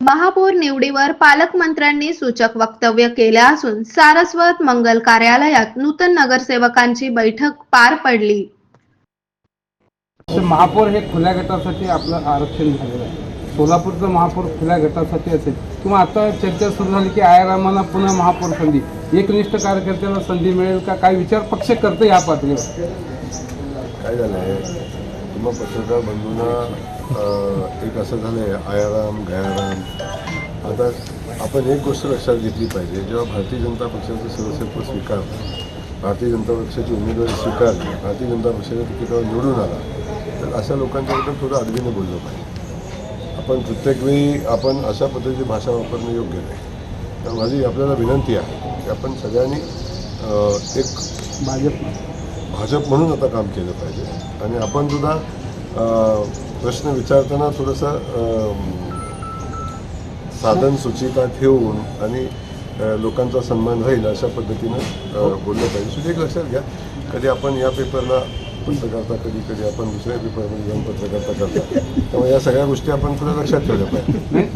महापौर निवडीवर पालकमंत्र्यांनी सूचक वक्तव्य केले असून सारस्वत मंगल कार्यालयात नूतन नगरसेवकांची बैठक पार पडली। महापौर हे खुल्या गटासाठी आपलं आरक्षण झालेलं आहे। सोलापूरचं महापौर खुल्या गटासाठी असेल किंवा आता चर्चा सुरू झाली की आयरामांना पुन्हा महापौर संधी, एकनिष्ठ कार्यकर्त्याला संधी मिळेल का, काय विचार पक्ष करते या पातळीवर? काय झालं आहे, तुम्हा पत्रकार बंधूंना एक असं झालं आहे, आयाराम गयाराम। आता आपण एक गोष्ट लक्षात घेतली पाहिजे, जेव्हा भारतीय जनता पक्षाचं सदस्यत्व स्वीकारलं, भारतीय जनता पक्षाची उमेदवारी स्वीकारली, भारतीय जनता पक्षाच्या तिकीटावर निवडून आला, तर अशा लोकांच्याबद्दल थोडं अडबीने बोललं पाहिजे। आपण प्रत्येक वेळी आपण अशा पद्धतीची भाषा वापरणं योग्य नाही। तर माझी आपल्याला विनंती आहे की आपण सगळ्यांनी एक भाजप म्हणून आता काम केलं पाहिजे आणि आपण सुद्धा प्रश्न विचारताना थोडंसं साधन सुचिता ठेवून आणि लोकांचा सन्मान राहील अशा पद्धतीनं बोललं पाहिजे। सुद्धा एक लक्षात घ्या, कधी आपण या पेपरला पत्रकारिता, कधी आपण दुसऱ्या पेपरमध्ये जाऊन पत्रकारिता करता, त्यामुळे या सगळ्या गोष्टी आपण थोड्या लक्षात ठेवल्या पाहिजे।